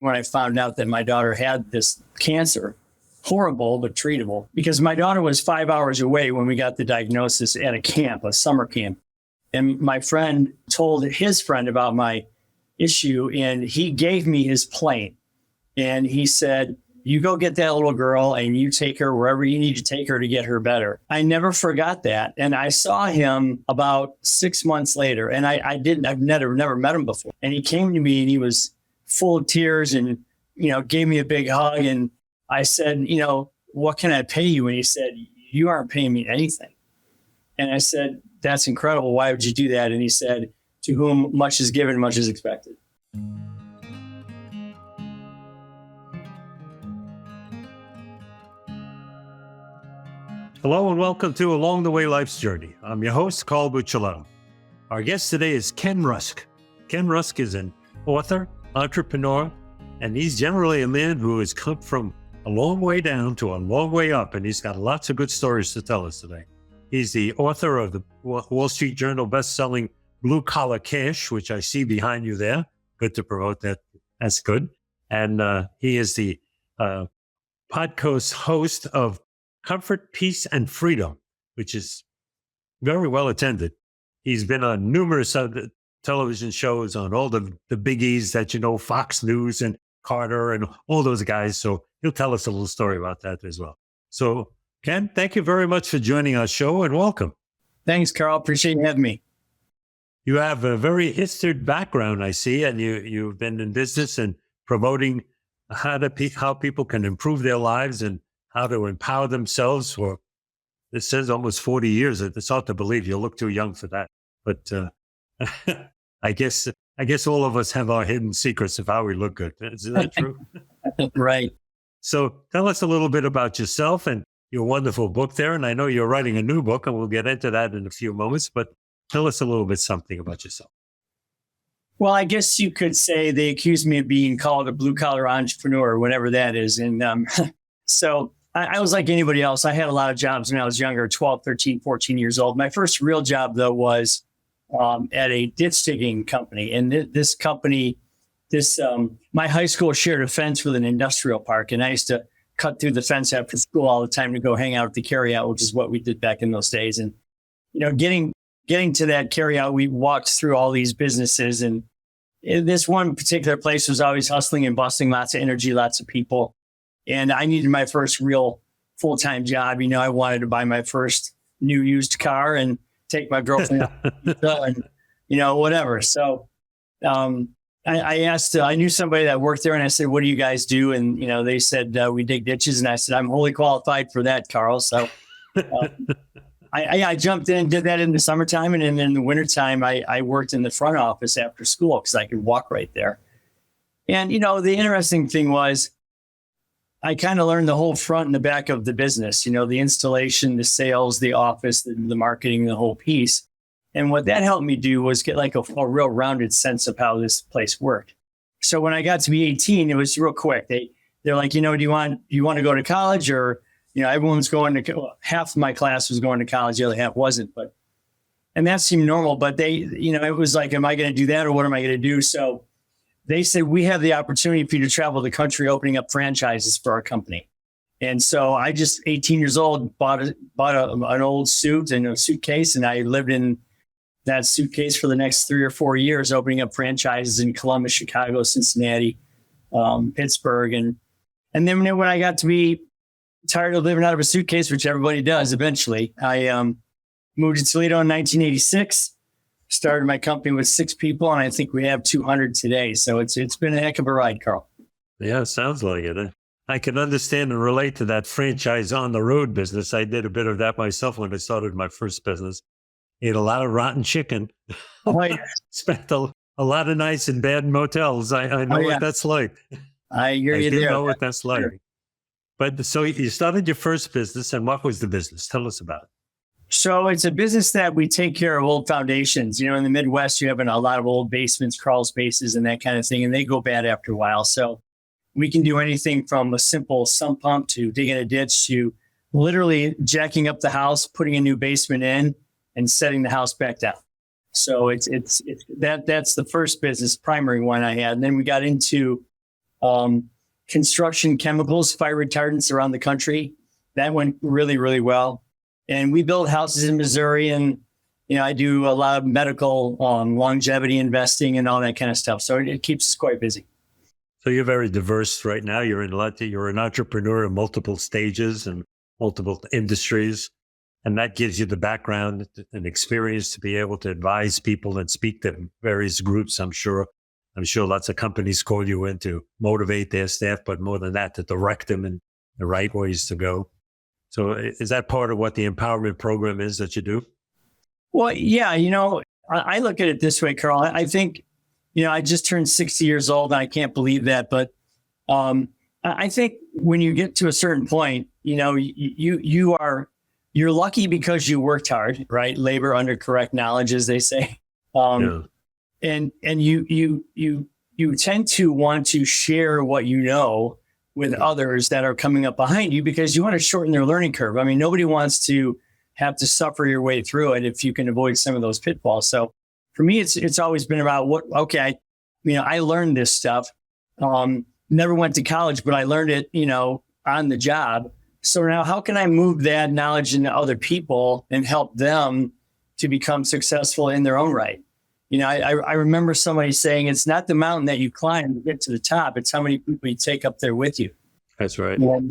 when I found out that my daughter had this cancer. Horrible, but treatable, because my daughter was 5 hours away when we got the diagnosis at a camp, a summer camp. And my friend told his friend about my issue, and he gave me his plane. And he said, you go get that little girl and you take her wherever you need to take her to get her better. I never forgot that. And I saw him about 6 months later, and I've never met him before. And he came to me and he was full of tears and, gave me a big hug. And I said, what can I pay you? And he said, you aren't paying me anything. And I said, that's incredible. Why would you do that? And he said, to whom much is given, much is expected. Hello and welcome to Along the Way Life's Journey. I'm your host, Carl Buccellato. Our guest today is Ken Rusk. Ken Rusk is an author, entrepreneur, and he's generally a man who has come from a long way down to a long way up, and he's got lots of good stories to tell us today. He's the author of the Wall Street Journal best-selling Blue Collar Cash, which I see behind you there. Good to promote that. That's good. And he is the podcast host of Comfort, Peace, and Freedom, which is very well attended. He's been on numerous other television shows on all the biggies that Fox News and Carter and all those guys. So he'll tell us a little story about that as well. So Ken, thank you very much for joining our show and welcome. Thanks, Carl. Appreciate you having me. You have a very historied background, I see, and you've been in business and promoting how people can improve their lives and how to empower themselves for, it says almost 40 years. It's hard to believe. You look too young for that. But I guess all of us have our hidden secrets of how we look good. Is that true? Right. So tell us a little bit about yourself and your wonderful book there. And I know you're writing a new book, and we'll get into that in a few moments. But tell us a little bit something about yourself. Well, I guess you could say they accused me of being called a blue-collar entrepreneur, whatever that is. And so I was like anybody else. I had a lot of jobs when I was younger, 12, 13, 14 years old. My first real job, though, was at a ditch digging company. And this company, my high school shared a fence with an industrial park. And I used to cut through the fence after school all the time to go hang out at the carryout, which is what we did back in those days. And, getting to that carryout, we walked through all these businesses. And this one particular place was always hustling and busting, lots of energy, lots of people. And I needed my first real full-time job. I wanted to buy my first new used car and take my girlfriend and, whatever. So I asked, I knew somebody that worked there, and I said, what do you guys do? And, they said, we dig ditches. And I said, I'm wholly qualified for that, Carl. So I jumped in and did that in the summertime. And then in the wintertime, I worked in the front office after school because I could walk right there. And, the interesting thing was, I kind of learned the whole front and the back of the business, the installation, the sales, the office, the marketing, the whole piece. And what that helped me do was get like a real rounded sense of how this place worked. So when I got to be 18, it was real quick. They're like, do you want to go to college? Or, everyone's going to, half of my class was going to college, the other half wasn't. And that seemed normal. But it was like, am I going to do that or what am I going to do? So they said, we have the opportunity for you to travel the country opening up franchises for our company. And so I just, 18 years old, bought an old suit and a suitcase. And I lived in that suitcase for the next 3 or 4 years, opening up franchises in Columbus, Chicago, Cincinnati, Pittsburgh. And then when I got to be tired of living out of a suitcase, which everybody does eventually, I moved to Toledo in 1986. Started my company with 6 people, and I think we have 200 today. So it's been a heck of a ride, Carl. Yeah, sounds like it. I can understand and relate to that franchise on the road business. I did a bit of that myself when I started my first business. Ate a lot of rotten chicken. Oh, yeah. Spent a lot of nights in bad motels. I know what that's like. I hear you there. I know what that's like. Sure. But so you started your first business, and what was the business? Tell us about it. So it's a business that we take care of old foundations. In the Midwest, you have a lot of old basements, crawl spaces, and that kind of thing, and they go bad after a while. So we can do anything from a simple sump pump to digging a ditch to literally jacking up the house, putting a new basement in, and setting the house back down. So it's that's the first business, primary one I had. And then we got into construction chemicals, fire retardants around the country. That went really, really well. And we build houses in Missouri, and I do a lot of medical longevity investing and all that kind of stuff. So it keeps us quite busy. So you're very diverse right now. You're an entrepreneur in multiple stages and multiple industries. And that gives you the background and experience to be able to advise people and speak to various groups. I'm sure lots of companies call you in to motivate their staff, but more than that, to direct them in the right ways to go. So is that part of what the empowerment program is that you do? Well, yeah, I look at it this way, Carl. I think, I just turned 60 years old, and I can't believe that. But I think when you get to a certain point, you're lucky because you worked hard, right? Labor under correct knowledge, as they say. And you tend to want to share what you know with others that are coming up behind you, because you want to shorten their learning curve. I mean, nobody wants to have to suffer your way through it if you can avoid some of those pitfalls. So for me, it's always been about I learned this stuff. Never went to college, but I learned it, on the job. So now how can I move that knowledge into other people and help them to become successful in their own right? I remember somebody saying, it's not the mountain that you climb to get to the top. It's how many people you take up there with you. That's right. And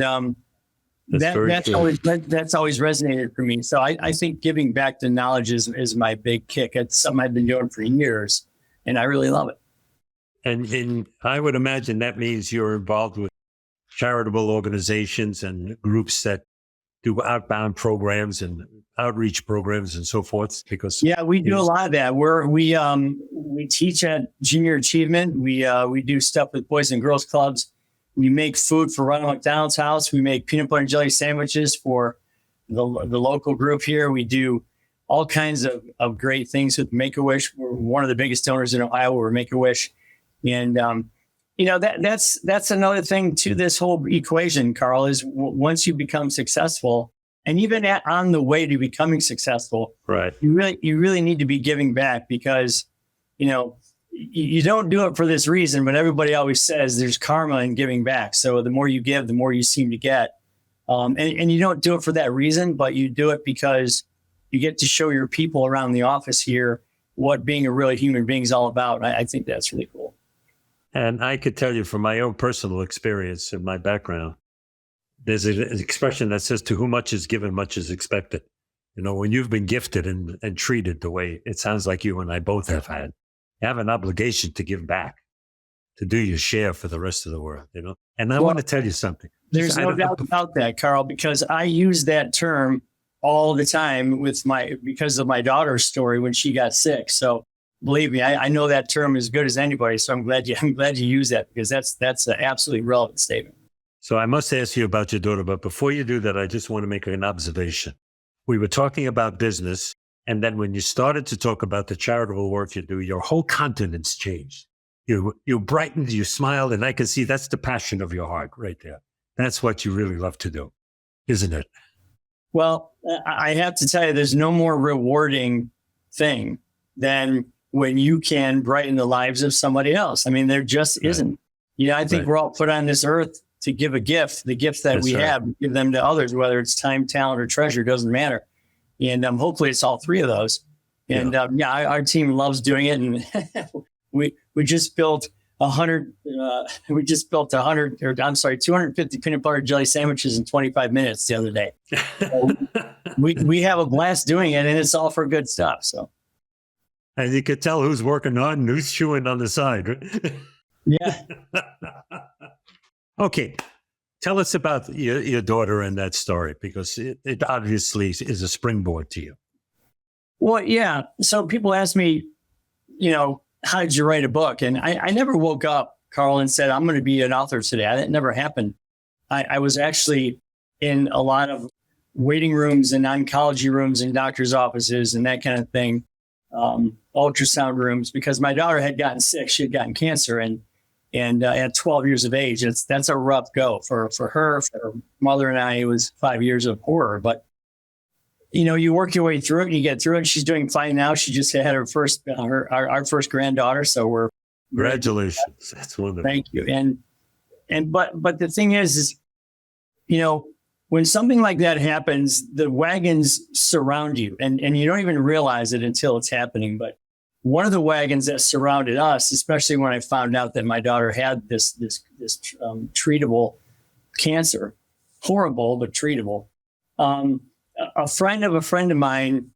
that's always resonated for me. So I think giving back the knowledge is my big kick. It's something I've been doing for years, and I really love it. And I would imagine that means you're involved with charitable organizations and groups that do outbound programs and outreach programs and so forth. Because we do a lot of that. We teach at Junior Achievement. We do stuff with Boys and Girls Clubs. We make food for Ronald McDonald's house. We make peanut butter and jelly sandwiches for the local group here. We do all kinds of great things with Make-A-Wish. We're one of the biggest donors in Ohio. We're Make-A-Wish. And, that's another thing to this whole equation, Carl, is once you become successful, and even on the way to becoming successful, right, you really need to be giving back, because, you don't do it for this reason, but everybody always says there's karma in giving back. So the more you give, the more you seem to get. And you don't do it for that reason, but you do it because you get to show your people around the office here what being a real human being is all about. I think that's really cool. And I could tell you from my own personal experience and my background, there's an expression that says, to whom much is given, much is expected. When you've been gifted and treated the way it sounds like you and I both have had, you have an obligation to give back, to do your share for the rest of the world, And I want to tell you something. There's no doubt about that, Carl, because I use that term all the time because of my daughter's story when she got sick. So believe me, I know that term as good as anybody. So I'm glad you use that, because that's an absolutely relevant statement. So I must ask you about your daughter, but before you do that, I just want to make an observation. We were talking about business, and then when you started to talk about the charitable work you do, your whole countenance changed. You brightened, you smiled, and I can see that's the passion of your heart right there. That's what you really love to do, isn't it? Well, I have to tell you, there's no more rewarding thing than when you can brighten the lives of somebody else. I mean, there just isn't. I think we're all put on this earth to give a gift. The gifts that we have, give them to others, whether it's time, talent, or treasure, doesn't matter. And hopefully it's all three of those. And our team loves doing it. And we just built 250 peanut butter jelly sandwiches in 25 minutes the other day. So we have a blast doing it, and it's all for good stuff. So, and you could tell who's working on and who's chewing on the side, right? Yeah. Okay. Tell us about your daughter and that story, because it obviously is a springboard to you. Well, yeah. So people ask me, how did you write a book? And I never woke up, Carl, and said, I'm going to be an author today. That never happened. I was actually in a lot of waiting rooms and oncology rooms and doctor's offices and that kind of thing, ultrasound rooms, because my daughter had gotten sick. She had gotten cancer. And at 12 years of age, that's a rough go for her, for her mother and I. It was 5 years of horror, but you work your way through it and you get through it. She's doing fine now. She just had our first granddaughter. So we're congratulations. That's wonderful. Thank you. And But the thing is, when something like that happens, the wagons surround you and you don't even realize it until it's happening. But one of the wagons that surrounded us, especially when I found out that my daughter had this treatable cancer, horrible, but treatable. A friend of mine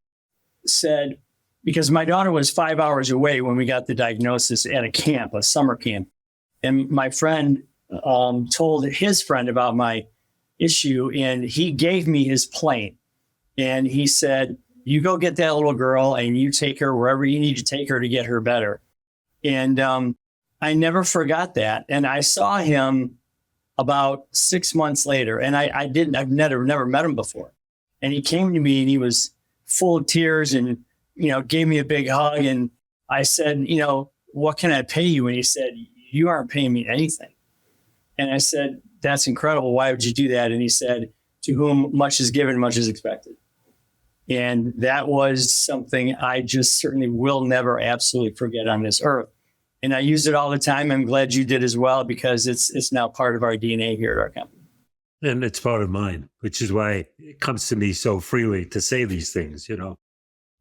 said, because my daughter was 5 hours away when we got the diagnosis at a camp, a summer camp. And my friend told his friend about my issue, and he gave me his plane. And he said, you go get that little girl and you take her wherever you need to take her to get her better. And I never forgot that. And I saw him about 6 months later, and I've never met him before. And he came to me and he was full of tears and, gave me a big hug. And I said, what can I pay you? And he said, you aren't paying me anything. And I said, that's incredible. Why would you do that? And he said, to whom much is given, much is expected. And that was something I just certainly will never absolutely forget on this earth. And I use it all the time. I'm glad you did as well, because it's now part of our DNA here at our company. And it's part of mine, which is why it comes to me so freely to say these things,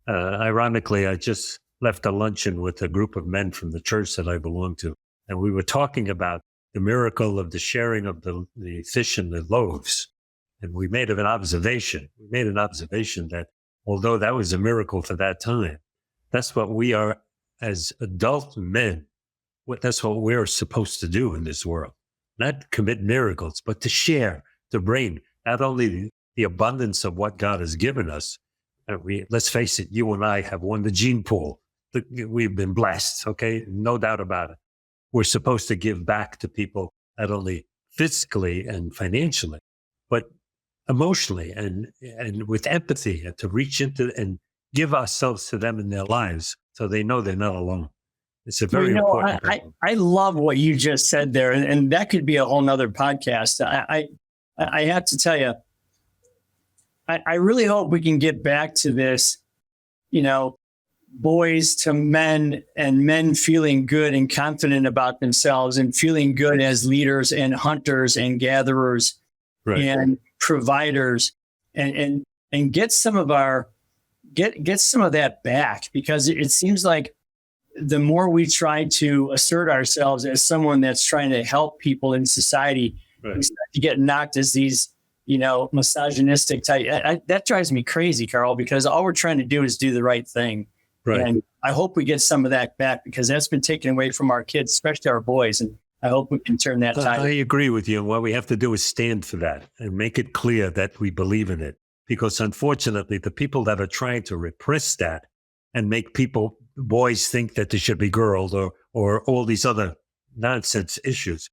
Ironically, I just left a luncheon with a group of men from the church that I belong to. And we were talking about the miracle of the sharing of the fish and the loaves. And we made an observation. We made an observation that although that was a miracle for that time, that's what we are as adult men. That's what we're supposed to do in this world. Not commit miracles, but to share, to bring not only the abundance of what God has given us. Let's face it, you and I have won the gene pool. We've been blessed, okay? No doubt about it. We're supposed to give back to people, not only physically and financially, but emotionally and with empathy, and to reach into and give ourselves to them in their lives so they know they're not alone. It's a very important thing. I love what you just said there, and that could be a whole nother podcast. I have to tell you, I really hope we can get back to this, boys to men, and men feeling good and confident about themselves and feeling good as leaders and hunters and gatherers, right, and providers, and get some of get some of that back, because it seems like the more we try to assert ourselves as someone that's trying to help people in society, right, we start to get knocked as these, misogynistic type. That drives me crazy, Carl, because all we're trying to do is do the right thing. Right. And I hope we get some of that back, because that's been taken away from our kids, especially our boys. And I hope we can turn that tide. I agree with you. What we have to do is stand for that and make it clear that we believe in it. Because unfortunately, the people that are trying to repress that and make boys think that they should be girls or all these other nonsense issues,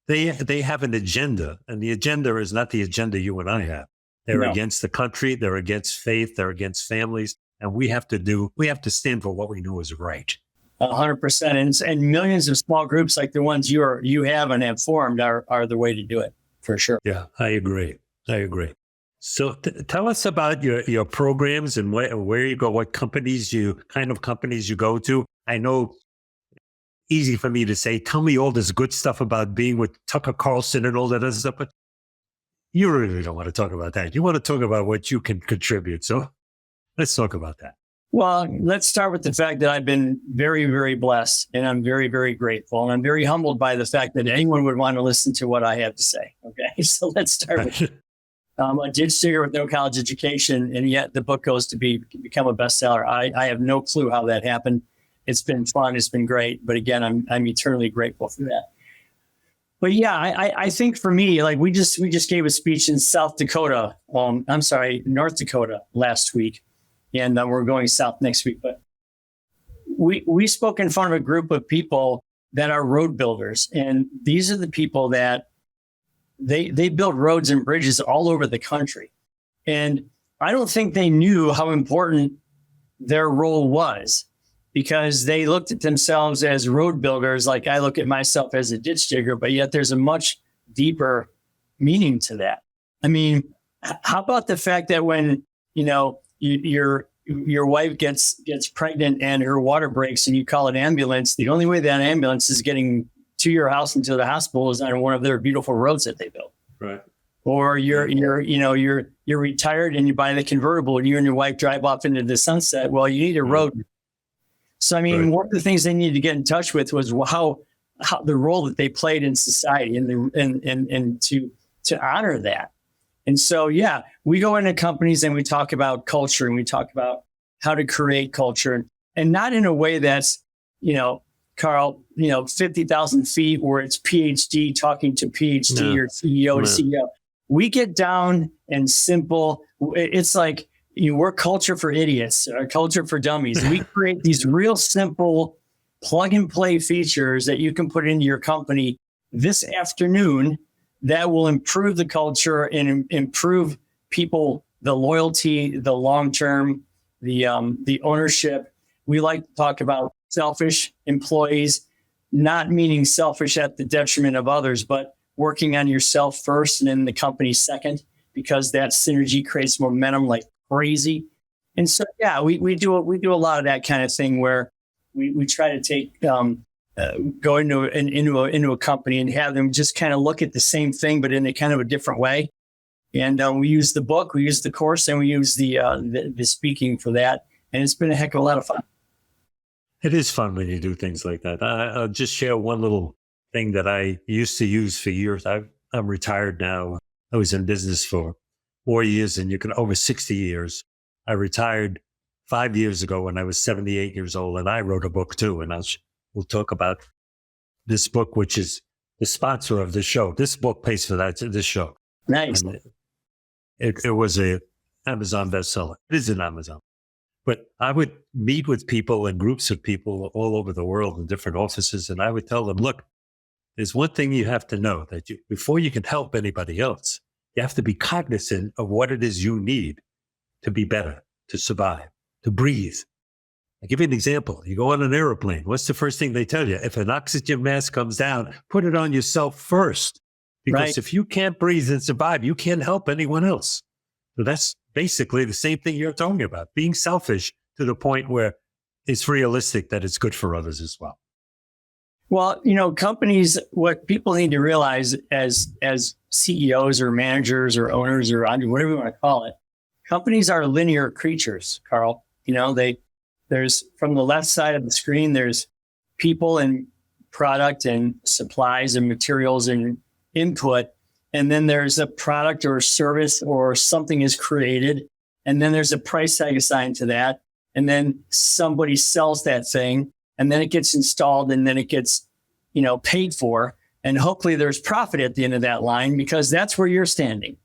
they have an agenda, and the agenda is not the agenda you and I have. They're against the country, they're against faith, they're against families, and we have to stand for what we know is right. 100%, and millions of small groups like the ones you have and have formed are the way to do it, for sure. Yeah, I agree. So tell us about your programs and where you go, what kind of companies you go to. I know, easy for me to say, tell me all this good stuff about being with Tucker Carlson and all that other stuff, but you really don't want to talk about that. You want to talk about what you can contribute. So let's talk about that. Well, let's start with the fact that I've been very, very blessed, and I'm very, very grateful. And I'm very humbled by the fact that anyone would want to listen to what I have to say. Okay, so let's start with a ditch digger with no college education, and yet the book goes to become a bestseller. I have no clue how that happened. It's been fun. It's been great. But again, I'm eternally grateful for that. But yeah, I think for me, like we just gave a speech in North Dakota last week, and we're going south next week. But we spoke in front of a group of people that are road builders, and these are the people that they build roads and bridges all over the country. And I don't think they knew how important their role was, because they looked at themselves as road builders, like I look at myself as a ditch digger, but yet there's a much deeper meaning to that. I mean, how about the fact that when, your wife gets pregnant and her water breaks and you call an ambulance, the only way that ambulance is getting to your house and to the hospital is on one of their beautiful roads that they built. Right. Or you're retired and you buy the convertible and you and your wife drive off into the sunset. Well, you need a road. So, I mean, one of the things they needed to get in touch with was how the role that they played in society and to honor that. And so, yeah, we go into companies and we talk about culture and we talk about how to create culture, and not in a way that's, Carl, 50,000 feet where it's PhD talking to PhD or CEO to CEO. We get down and simple. It's like we're culture for idiots, or culture for dummies. We create these real simple plug and play features that you can put into your company this afternoon that will improve the culture and improve people, the loyalty, the long term, the ownership. We like to talk about selfish employees, not meaning selfish at the detriment of others, but working on yourself first and then the company second, because that synergy creates momentum like crazy. And so, yeah, we do a lot of that kind of thing where we try to take go into a company and have them just kind of look at the same thing, but in a kind of a different way. And we use the book, we use the course, and we use the speaking for that. And it's been a heck of a lot of fun. It is fun when you do things like that. I'll just share one little thing that I used to use for years. I'm retired now. I was in business for 4 years and over 60 years. I retired 5 years ago when I was 78 years old, and I wrote a book too. And we'll talk about this book, which is the sponsor of the show. This book pays for this show. Nice. It was a Amazon bestseller. It is an Amazon. But I would meet with people and groups of people all over the world in different offices, and I would tell them, look, there's one thing you have to know, that before you can help anybody else, you have to be cognizant of what it is you need to be better, to survive, to breathe. I'll give you an example. You go on an airplane. What's the first thing they tell you? If an oxygen mask comes down, put it on yourself first. Because if you can't breathe and survive, you can't help anyone else. So that's basically the same thing you're talking about, being selfish to the point where it's realistic that it's good for others as well. Well, companies, what people need to realize as CEOs or managers or owners or whatever you want to call it, companies are linear creatures, Carl. There's from the left side of the screen, there's people and product and supplies and materials and input. And then there's a product or a service or something is created. And then there's a price tag assigned to that. And then somebody sells that thing, and then it gets installed, and then it gets, paid for. And hopefully there's profit at the end of that line, because that's where you're standing.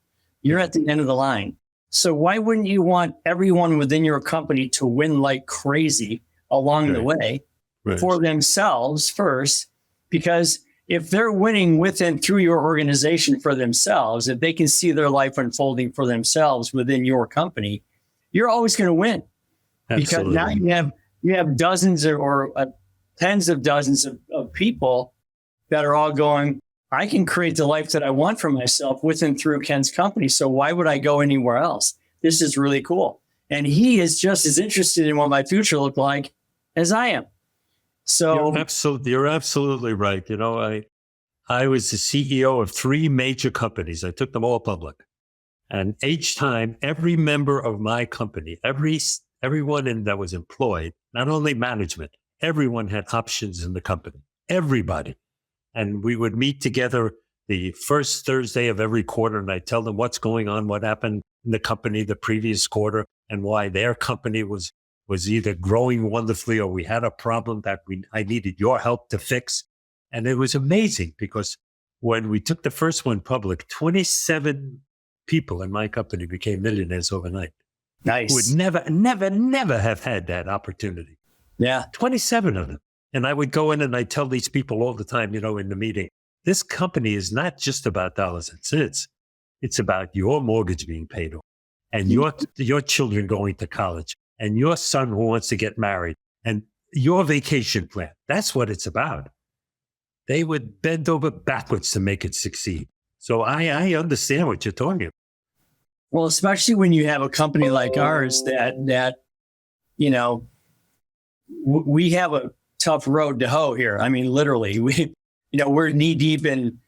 You're at the end of the line. So why wouldn't you want everyone within your company to win like crazy along the way for themselves first? Because if they're winning with and through your organization for themselves, if they can see their life unfolding for themselves within your company, you're always going to win. Absolutely. Because now you have dozens or tens of dozens of people that are all going, I can create the life that I want for myself with and through Ken's company. So why would I go anywhere else? This is really cool. And he is just as interested in what my future looked like as I am. So you're absolutely right. I was the CEO of 3 major companies. I took them all public. And each time, every member of my company, everyone that was employed, not only management, everyone had options in the company. Everybody. And we would meet together the first Thursday of every quarter, and I'd tell them what's going on, what happened in the company the previous quarter, and why their company was either growing wonderfully or we had a problem that I needed your help to fix. And it was amazing, because when we took the first one public, 27 people in my company became millionaires overnight. Nice. Who would never have had that opportunity. Yeah. 27 of them. And I would go in and I'd tell these people all the time, in the meeting, this company is not just about dollars and cents. It's about your mortgage being paid off, and your children going to college, and your son who wants to get married, and your vacation plan. That's what it's about. They would bend over backwards to make it succeed. So I understand what you're talking about. Well, especially when you have a company like ours that we have a tough road to hoe here. I mean, literally, we're knee deep in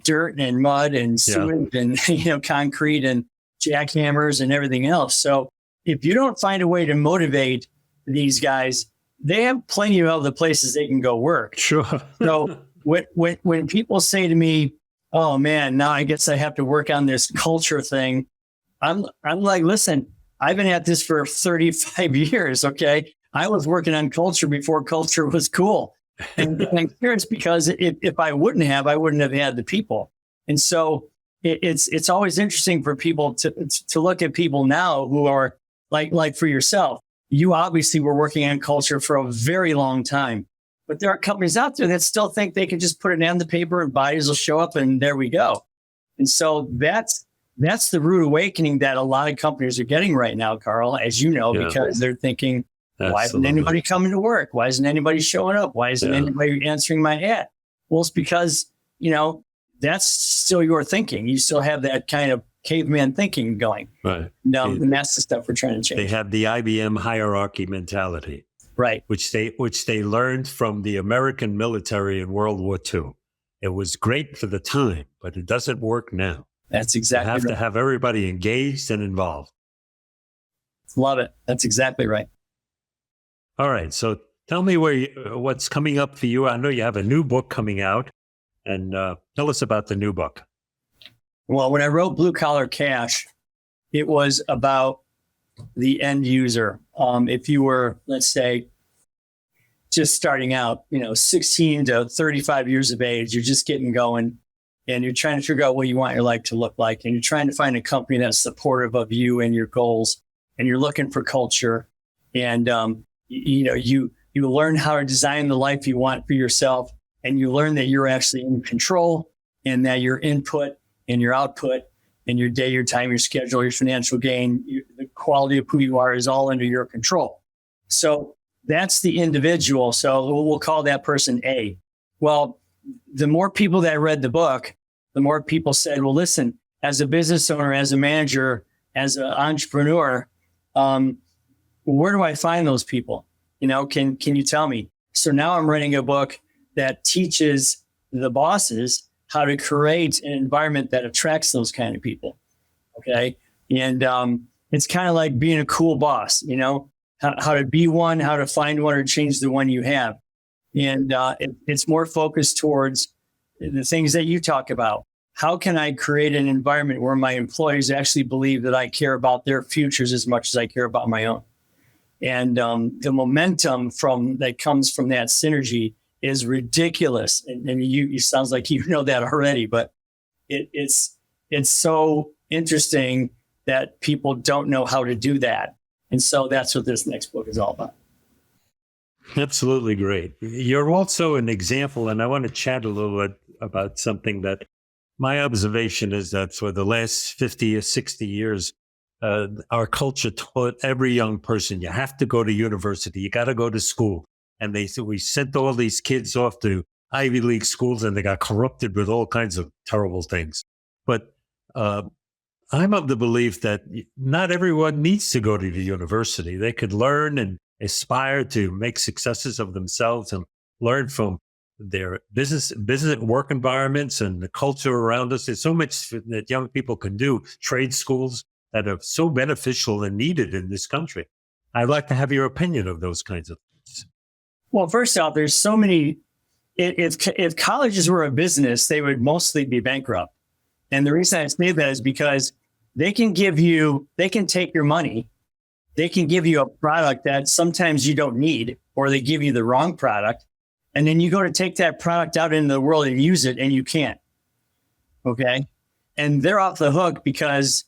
dirt and mud and sewage and, concrete and jackhammers and everything else. So if you don't find a way to motivate these guys, they have plenty of other places they can go work. Sure. So when people say to me, oh man, now I guess I have to work on this culture thing, I'm like, listen, I've been at this for 35 years. Okay. I was working on culture before culture was cool. And I'm curious because if I wouldn't have had the people. And so it's always interesting for people to look at people now who are like for yourself. You obviously were working on culture for a very long time, but there are companies out there that still think they can just put it on the paper and bodies will show up and there we go. And so that's the rude awakening that a lot of companies are getting right now, Carl, as you know, because they're thinking, why isn't anybody coming to work? Why isn't anybody showing up? Why isn't anybody answering my ad? Well, it's because, that's still your thinking. You still have that kind of caveman thinking going. Right. No, and that's the stuff we're trying to change. They have the IBM hierarchy mentality. Right. Which they learned from the American military in World War II. It was great for the time, but it doesn't work now. That's exactly right. You have to have everybody engaged and involved. Love it. That's exactly right. All right. So tell me what's coming up for you. I know you have a new book coming out, and tell us about the new book. Well, when I wrote Blue Collar Cash, it was about the end user. If you were, let's say, just starting out, 16 to 35 years of age, you're just getting going and you're trying to figure out what you want your life to look like. And you're trying to find a company that's supportive of you and your goals. And you're looking for culture. And, you learn how to design the life you want for yourself. And you learn that you're actually in control and that your input and your output and your day, your time, your schedule, your financial gain, the quality of who you are is all under your control. So that's the individual. So we'll call that person A. Well, the more people that read the book, the more people said, well, listen, as a business owner, as a manager, as an entrepreneur, where do I find those people? Can you tell me? So now I'm writing a book that teaches the bosses how to create an environment that attracts those kind of people. Okay. And it's kind of like being a cool boss, how to be one, how to find one or change the one you have. And it's more focused towards the things that you talk about. How can I create an environment where my employees actually believe that I care about their futures as much as I care about my own? And the momentum that comes from that synergy is ridiculous. And you sounds like you know that already, but it's so interesting that people don't know how to do that. And so that's what this next book is all about. Absolutely great. You're also an example, and I want to chat a little bit about something that my observation is that for the last 50 or 60 years, our culture taught every young person, you have to go to university, you got to go to school. And we sent all these kids off to Ivy League schools and they got corrupted with all kinds of terrible things. But I'm of the belief that not everyone needs to go to the university. They could learn and aspire to make successes of themselves and learn from their business work environments and the culture around us. There's so much that young people can do, trade schools that are so beneficial and needed in this country. I'd like to have your opinion of those kinds of things. Well, first off, there's so many, if colleges were a business, they would mostly be bankrupt. And the reason I say that is because they can take your money, they can give you a product that sometimes you don't need, or they give you the wrong product. And then you go to take that product out into the world and use it and you can't. Okay. And they're off the hook because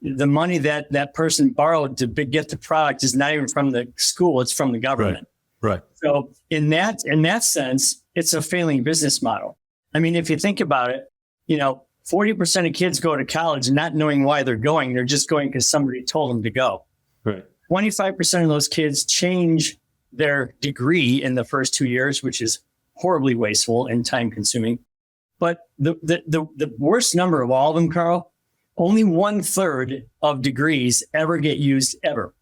the money that person borrowed to get the product is not even from the school, it's from the government. Right. So in that sense, it's a failing business model. I mean, if you think about it, 40% of kids go to college not knowing why they're going. They're just going because somebody told them to go. Right. 25% of those kids change their degree in the first 2 years, which is horribly wasteful and time consuming. But the worst number of all of them, Carl, only 1/3 of degrees ever get used ever.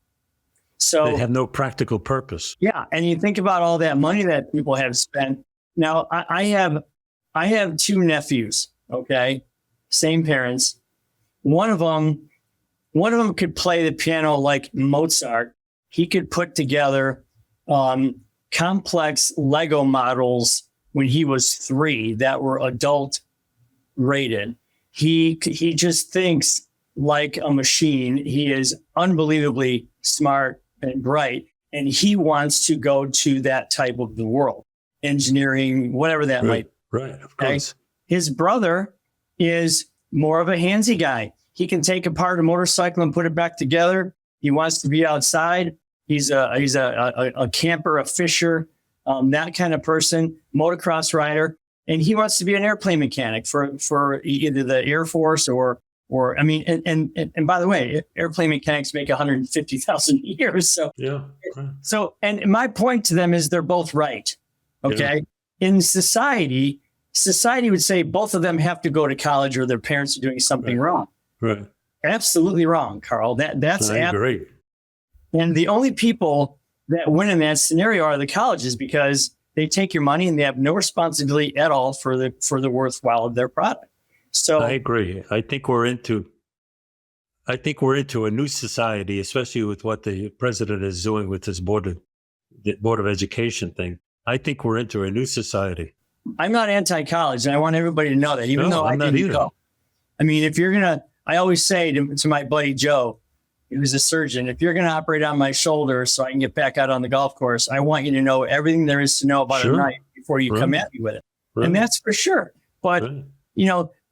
So they have no practical purpose. Yeah. And you think about all that money that people have spent Now I have two nephews. Okay, same parents. One of them could play the piano like Mozart. He could put together complex Lego models when he was 3 that were adult rated. He just thinks like a machine. He is unbelievably smart and bright, and he wants to go to that type of the world, engineering, whatever that might be. Right, of course. Okay? His brother is more of a handsy guy. He can take apart a motorcycle and put it back together. He wants to be outside. He's a camper, a fisher, that kind of person, motocross rider, and he wants to be an airplane mechanic for either the Air Force or I mean, and by the way, airplane mechanics make $150,000 a year. So yeah. So, and my point to them is they're both right. Okay, in society would say both of them have to go to college or their parents are doing something wrong. Right. Absolutely wrong, Carl. That's I agree. And the only people that win in that scenario are the colleges because they take your money and they have no responsibility at all for the worthwhile of their product. So I agree. I think we're into a new society, especially with what the president is doing with this board of education thing. I think we're into a new society. I'm not anti-college, and I want everybody to know that, even though I didn't go. I mean, if you're gonna, I always say to my buddy Joe, he was a surgeon, if you're gonna operate on my shoulder so I can get back out on the golf course, I want you to know everything there is to know about a knife before you come at me with it. And that's for sure. But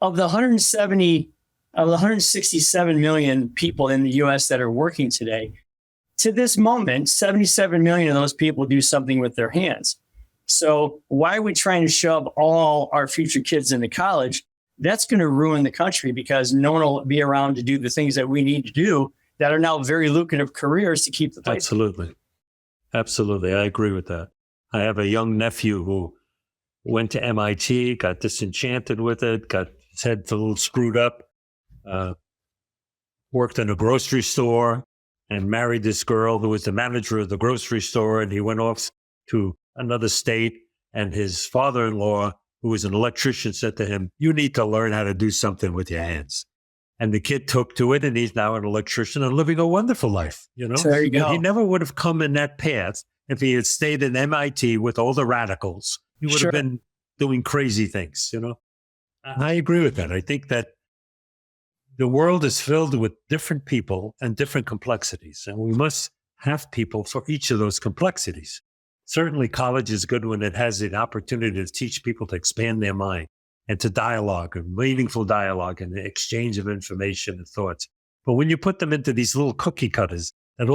of the 167 million people in the U.S. that are working today, to this moment, 77 million of those people do something with their hands. So why are we trying to shove all our future kids into college? That's going to ruin the country because no one will be around to do the things that we need to do that are now very lucrative careers to keep the place. Absolutely. I agree with that. I have a young nephew who went to MIT, got disenchanted with it, got his head a little screwed up, worked in a grocery store and married this girl who was the manager of the grocery store. And he went off to another state, and his father-in-law, who was an electrician, said to him, "You need to learn how to do something with your hands." And the kid took to it, and he's now an electrician and living a wonderful life. You know, so there you go. He never would have come in that path if he had stayed in MIT with all the radicals. He would have been doing crazy things. You know, I agree with that. I think that the world is filled with different people and different complexities, and we must have people for each of those complexities. Certainly, college is good when it has the opportunity to teach people to expand their mind and to dialogue, and meaningful dialogue and the exchange of information and thoughts. But when you put them into these little cookie cutters and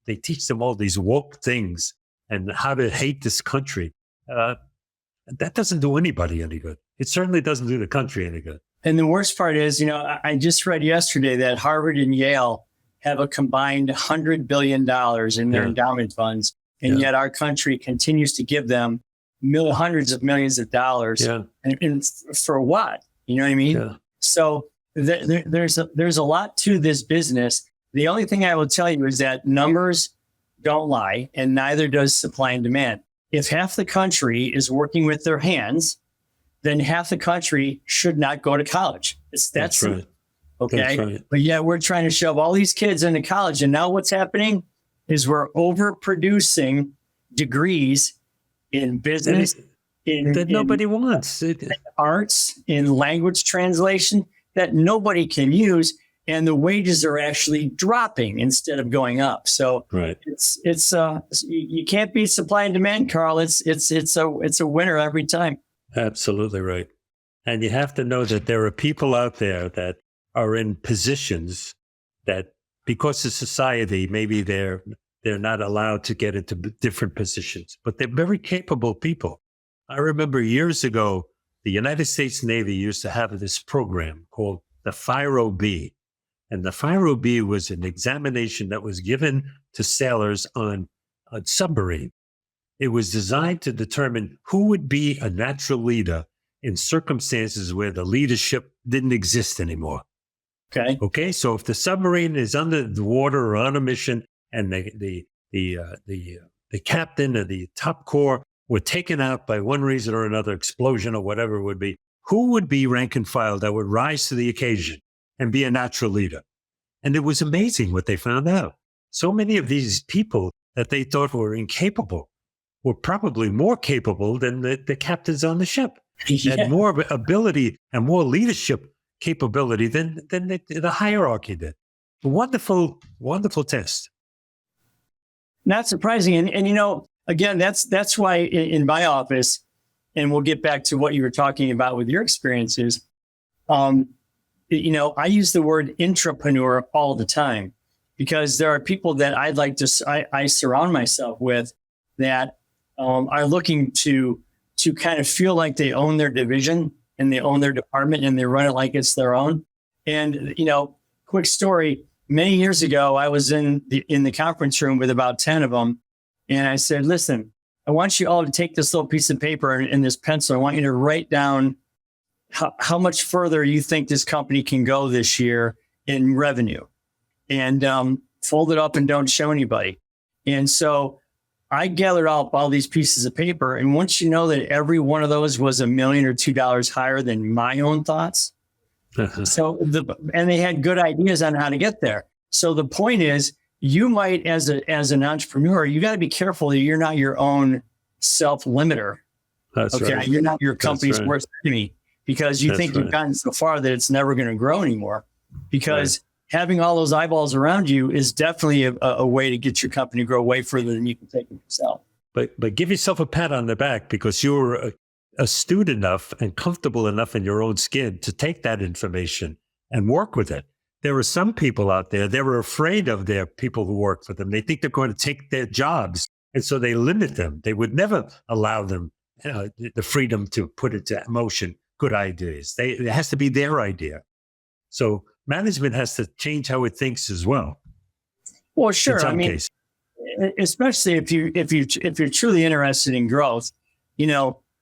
they teach them all these woke things and how to hate this country, that doesn't do anybody any good. It certainly doesn't do the country any good. And the worst part is, I just read yesterday that Harvard and Yale have a combined $100 billion in their endowment funds. And yet our country continues to give them hundreds of millions of dollars. And for what? You know what I mean? Yeah. So there's a lot to this business. The only thing I will tell you is that numbers don't lie, and neither does supply and demand. If half the country is working with their hands, then half the country should not go to college. That's right. Okay. That's right. But yet we're trying to shove all these kids into college. And now what's happening is we're overproducing degrees in business, that nobody wants. In arts, in language translation that nobody can use. And the wages are actually dropping instead of going up. So it's you can't beat supply and demand, Carl. It's a winner every time. Absolutely right. And you have to know that there are people out there that are in positions that, because of society, maybe they're not allowed to get into different positions, but they're very capable people. I remember years ago, the United States Navy used to have this program called the FIRO-B. And the FIRO-B was an examination that was given to sailors on a submarine. It was designed to determine who would be a natural leader in circumstances where the leadership didn't exist anymore. Okay. So if the submarine is under the water or on a mission, and the captain or the top corps were taken out by one reason or another, explosion or whatever it would be, who would be rank and file that would rise to the occasion and be a natural leader? And it was amazing what they found out. So many of these people that they thought were incapable were probably more capable than the captains on the ship. Yeah. Had more ability and more leadership capability than the hierarchy did. Wonderful, wonderful test. Not surprising. And again, that's why in my office, and we'll get back to what you were talking about with your experiences. I use the word intrapreneur all the time because there are people that I surround myself with that are looking to kind of feel like they own their division and they own their department and they run it like it's their own. And, quick story, many years ago, I was in the conference room with about 10 of them. And I said, listen, I want you all to take this little piece of paper and this pencil. I want you to write down how much further you think this company can go this year in revenue, and fold it up and don't show anybody. And so I gathered up all these pieces of paper. And once you know that every one of those was $1 million or $2 million higher than my own thoughts. And they had good ideas on how to get there. So the point is, you might, as an entrepreneur, you got to be careful that you're not your own self-limiter. That's right. You're not your company's worst enemy because you think you've gotten so far that it's never going to grow anymore. Because having all those eyeballs around you is definitely a way to get your company to grow way further than you can take it yourself. But give yourself a pat on the back because you were astute enough and comfortable enough in your own skin to take that information and work with it. There are some people out there, they were afraid of their people who work for them. They think they're going to take their jobs. And so they limit them. They would never allow them the freedom to put into motion good ideas. It has to be their idea. So management has to change how it thinks as well. Well, sure. In some cases. Especially if you're truly interested in growth,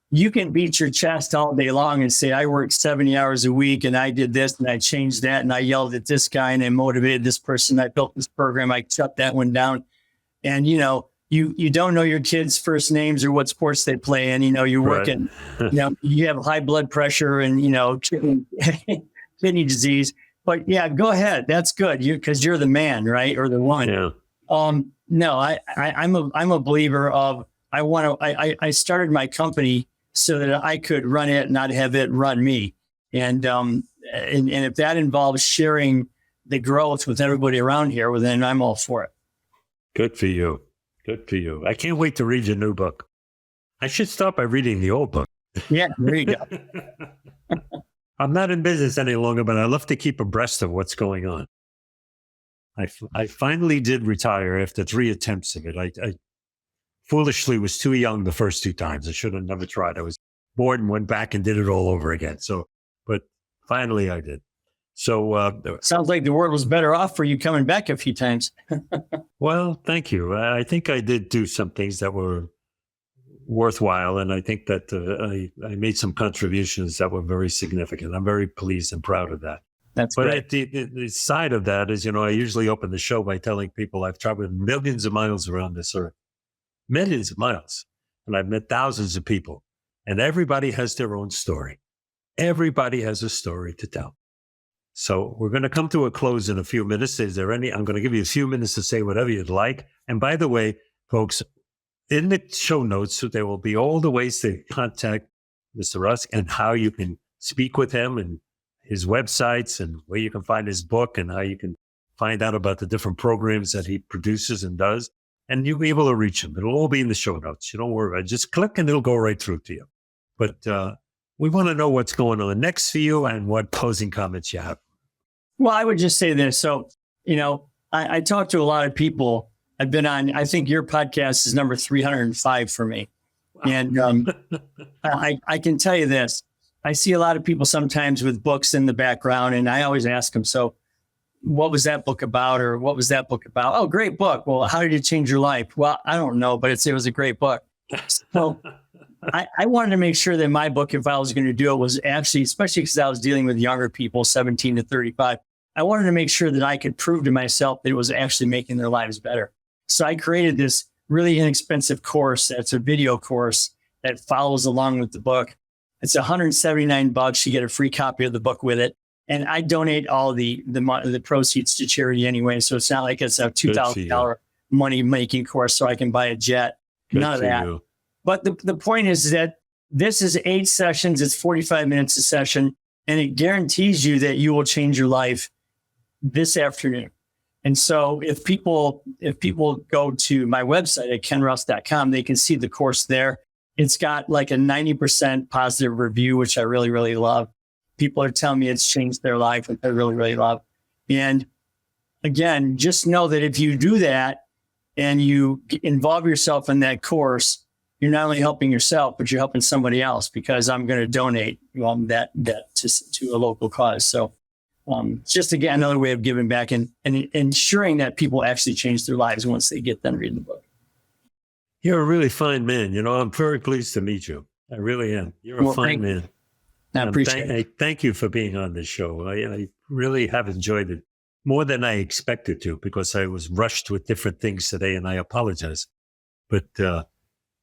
you can beat your chest all day long and say, I worked 70 hours a week and I did this and I changed that and I yelled at this guy and I motivated this person. I built this program. I shut that one down. And, you don't know your kids' first names or what sports they play in. You're working, you have high blood pressure and, kidney disease. But yeah, go ahead. That's good. Because you're the man, right? Or the woman. Yeah. No, I'm a believer of, I started my company so that I could run it, not have it run me. And if that involves sharing the growth with everybody around here, well, then I'm all for it. Good for you. Good for you. I can't wait to read your new book. I should start by reading the old book. Yeah, there you go. I'm not in business any longer, but I love to keep abreast of what's going on. I finally did retire after 3 attempts of it. I foolishly was too young the first 2 times. I should have never tried. I was bored and went back and did it all over again. But finally I did. So sounds like the world was better off for you coming back a few times. Well, thank you. I think I did do some things that were worthwhile. And I think that I made some contributions that were very significant. I'm very pleased and proud of that. That's but great. The side of that is, I usually open the show by telling people I've traveled millions of miles around this earth, millions of miles, and I've met thousands of people, and everybody has their own story. Everybody has a story to tell. So we're going to come to a close in a few minutes. I'm going to give you a few minutes to say whatever you'd like. And by the way, folks, in the show notes, there will be all the ways to contact Mr. Rusk and how you can speak with him and his websites and where you can find his book and how you can find out about the different programs that he produces and does. And you'll be able to reach him. It'll all be in the show notes. You don't worry about it. Just click and it'll go right through to you. But we want to know what's going on next for you and what closing comments you have. Well, I would just say this. So, I talk to a lot of people. I've been on, I think your podcast is number 305 for me. Wow. And I can tell you this. I see a lot of people sometimes with books in the background, and I always ask them, so what was that book about? Or what was that book about? Oh, great book. Well, how did it change your life? Well, I don't know, but it was a great book. So I wanted to make sure that my book, if I was going to do it, was actually, especially because I was dealing with younger people, 17 to 35, I wanted to make sure that I could prove to myself that it was actually making their lives better. So I created this really inexpensive course. That's a video course that follows along with the book. It's $179. You get a free copy of the book with it. And I donate all the proceeds to charity anyway. So it's not like it's a $2,000 money making course so I can buy a jet. None of that. But the point is that this is 8 sessions. It's 45 minutes a session. And it guarantees you that you will change your life this afternoon. And so if people go to my website at kenrusk.com, they can see the course there. It's got like a 90% positive review, which I really, really love. People are telling me it's changed their life, which I really, really love. And again, just know that if you do that and you involve yourself in that course, you're not only helping yourself, but you're helping somebody else, because I'm going to donate that to a local cause. So it's just, again, another way of giving back and ensuring that people actually change their lives once they get done reading the book. You're a really fine man. I'm very pleased to meet you. I really am. You're a fine man. I appreciate it. Thank you for being on this show. I really have enjoyed it more than I expected to, because I was rushed with different things today, and I apologize. But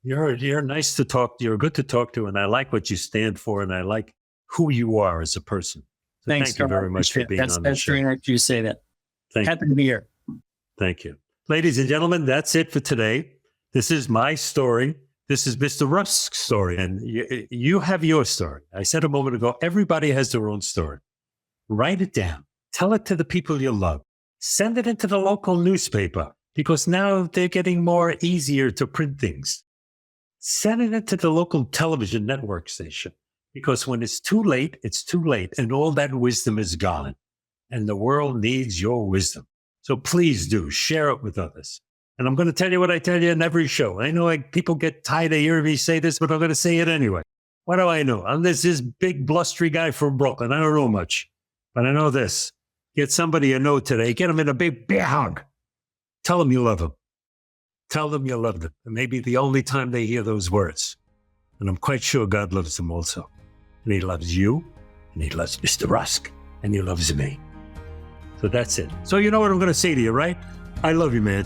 you're nice to talk to. You're good to talk to, and I like what you stand for, and I like who you are as a person. So Thank you very much for being on the show. That's very nice you say that. Happy to be here. Thank you. Ladies and gentlemen, that's it for today. This is my story. This is Mr. Rusk's story, and you have your story. I said a moment ago, everybody has their own story. Write it down. Tell it to the people you love. Send it into the local newspaper, because now they're getting more easier to print things. Send it into the local television network station, because when it's too late, and all that wisdom is gone. And the world needs your wisdom. So please do share it with others. And I'm going to tell you what I tell you in every show. I know people get tired of hearing me say this, but I'm going to say it anyway. What do I know? I'm this big blustery guy from Brooklyn. I don't know much, but I know this. Get somebody you know today. Get them in a big bear hug. Tell them you love them. Tell them you love them. It may be the only time they hear those words. And I'm quite sure God loves them also. And he loves you, and he loves Mr. Rusk, and he loves me. So that's it. So you know what I'm going to say to you, right? I love you, man.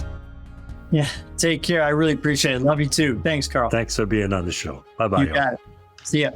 Yeah. Take care. I really appreciate it. Love you too. Thanks, Carl. Thanks for being on the show. Bye-bye. You got it. See ya.